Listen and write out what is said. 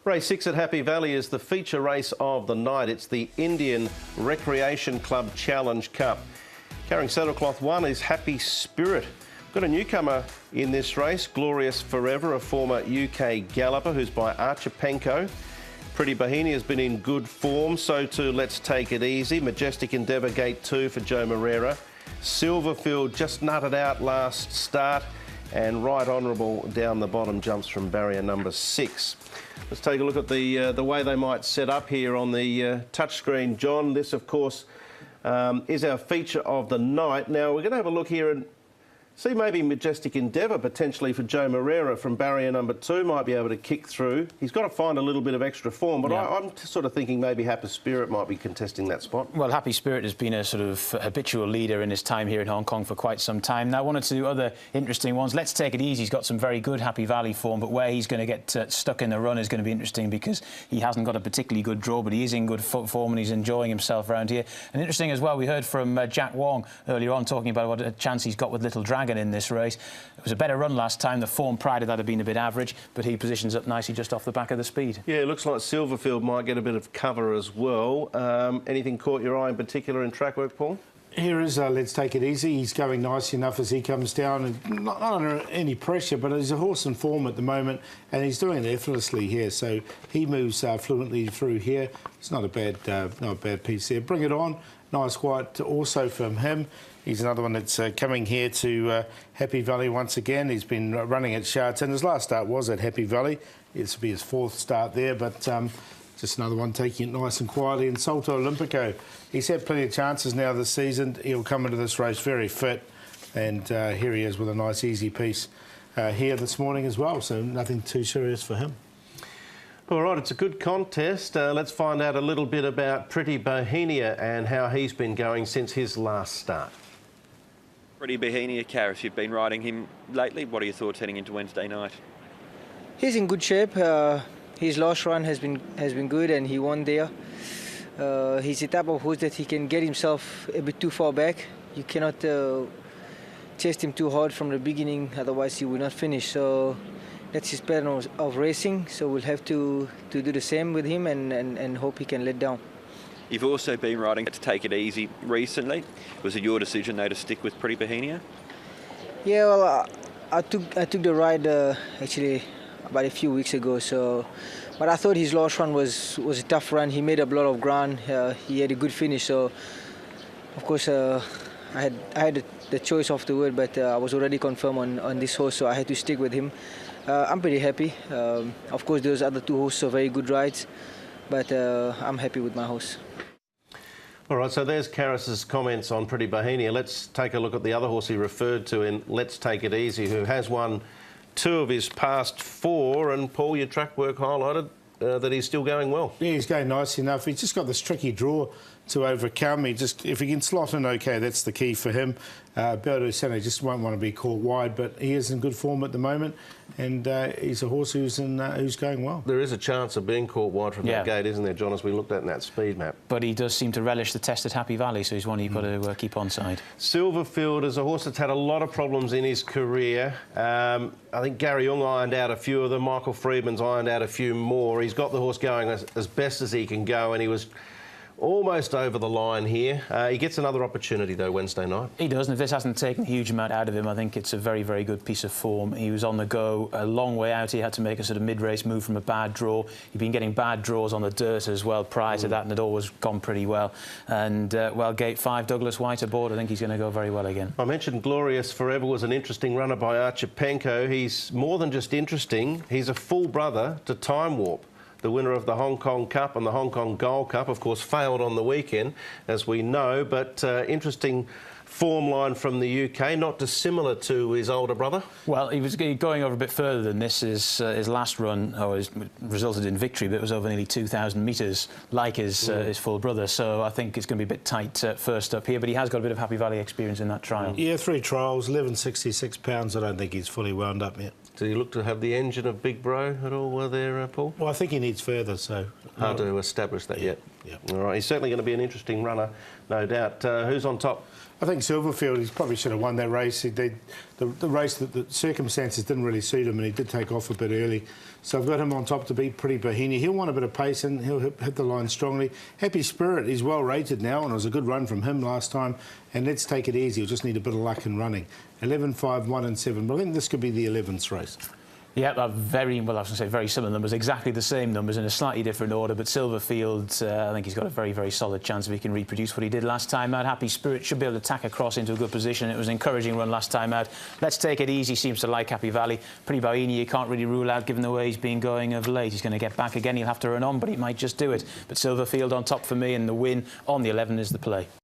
Race 6 at Happy Valley is the feature race of the night. It's the Indian Recreation Club Challenge Cup. Carrying saddlecloth 1 is Happy Spirit. Got a newcomer in this race, Glorious Forever, a former UK galloper who's by Archipenko. Pretty Bahini has been in good form, so too Let's Take It Easy. Majestic Endeavour Gate 2 for Joe Moreira. Silverfield just nutted out last start, and Right Honourable down the bottom jumps from barrier number 6. Let's take a look at the way they might set up here on the touchscreen, John. This, of course, is our feature of the night. Now, we're going to have a look here and see maybe Majestic Endeavour potentially for Joe Moreira from barrier number 2 might be able to kick through. He's got to find a little bit of extra form, but yeah. I'm sort of thinking maybe Happy Spirit might be contesting that spot. Well, Happy Spirit has been a sort of habitual leader in his time here in Hong Kong for quite some time. Now, one or two other interesting ones. Let's Take It Easy. He's got some very good Happy Valley form, but where he's going to get stuck in the run is going to be interesting because he hasn't got a particularly good draw, but he is in good form and he's enjoying himself around here. And interesting as well, we heard from Jack Wong earlier on talking about what a chance he's got with Little Dragon in this race. It was a better run last time. The form prior to that had been a bit average, but he positions up nicely just off the back of the speed. Yeah, it looks like Silverfield might get a bit of cover as well. Anything caught your eye in particular in track work, Paul? Here is Let's Take It Easy. He's going nice enough as he comes down, and not under any pressure, but he's a horse in form at the moment, and he's doing it effortlessly here. So he moves fluently through here. It's not a bad piece there. Bring It On. Nice white also from him. He's another one that's coming here to Happy Valley once again. He's been running at Sharton. His last start was at Happy Valley. This will be his 4th start there, but just another one taking it nice and quietly. And Salto Olympico, he's had plenty of chances now this season. He'll come into this race very fit, and here he is with a nice easy piece here this morning as well, so nothing too serious for him. All right, it's a good contest. Let's find out a little bit about Pretty Bohemia and how he's been going since his last start. Pretty Bohemia, Karis, you've been riding him lately. What are your thoughts heading into Wednesday night? He's in good shape. His last run has been good, and he won there. He's the type of horse that he can get himself a bit too far back. You cannot chase him too hard from the beginning, otherwise he will not finish. So that's his pattern of racing. So we'll have to do the same with him and hope he can let down. You've also been riding to Take It Easy recently. Was it your decision, though, to stick with Pretty Bohemia? Yeah, well, I took the ride actually about a few weeks ago. But I thought his last run was a tough run. He made up a lot of ground. He had a good finish. So, of course, I had the choice afterward, but I was already confirmed on this horse, so I had to stick with him. I'm pretty happy. Of course, those other 2 horses are very good rides, but I'm happy with my horse. All right, so there's Karis's comments on Pretty Bohemia. Let's take a look at the other horse he referred to in Let's Take It Easy, who has won 2 of his past 4. And, Paul, your track work highlighted that he's still going well. Yeah, he's going nice enough. He's just got this tricky draw to overcome. If he can slot in okay, that's the key for him. Berto Sene just won't want to be caught wide, but he is in good form at the moment, and he's a horse who's going well. There is a chance of being caught wide from that gate, isn't there, John, as we looked at in that speed map? But he does seem to relish the test at Happy Valley, so he's one you've got to keep on side. Silverfield is a horse that's had a lot of problems in his career. I think Gary Young ironed out a few of them. Michael Freedman's ironed out a few more. He's got the horse going as best as he can go, and he was almost over the line here. He gets another opportunity, though, Wednesday night. He does, and if this hasn't taken a huge amount out of him, I think it's a very, very good piece of form. He was on the go a long way out. He had to make a sort of mid-race move from a bad draw. He'd been getting bad draws on the dirt as well prior to that, and it always gone pretty well. And, well, Gate 5, Douglas White aboard. I think he's going to go very well again. I mentioned Glorious Forever was an interesting runner by Archipenko. He's more than just interesting. He's a full brother to Time Warp, the winner of the Hong Kong Cup and the Hong Kong Gold Cup. Of course, failed on the weekend, as we know, but interesting form line from the UK, not dissimilar to his older brother. Well, he was going over a bit further than this. His last run resulted in victory, but it was over nearly 2,000 metres, like his full brother. So I think it's going to be a bit tight first up here, but he has got a bit of Happy Valley experience in that trial. Yeah, 3 trials, 1166 pounds. I don't think he's fully wound up yet. Do you look to have the engine of Big Bro at all there, Paul? Well, I think he needs further, so... Hard to establish that yet. Yeah. Yeah. All right, he's certainly going to be an interesting runner, no doubt. Who's on top? I think Silverfield, he probably should have won that race. The race, the circumstances didn't really suit him, and he did take off a bit early. So I've got him on top to beat Pretty Bahini. He'll want a bit of pace, and he'll hit the line strongly. Happy Spirit, he's well rated now, and it was a good run from him last time. And Let's Take It Easy, he'll just need a bit of luck in running. 11, 5, 1 and 7. But I think this could be the 11th race. Yeah, very, well, I was going to say very similar numbers, exactly the same numbers in a slightly different order, but Silverfield, I think he's got a very, very solid chance if he can reproduce what he did last time out. Happy Spirit should be able to tack across into a good position. It was an encouraging run last time out. Let's Take It Easy seems to like Happy Valley. Pretty Bahini, you can't really rule out given the way he's been going of late. He's going to get back again, he'll have to run on, but he might just do it. But Silverfield on top for me, and the win on the 11 is the play.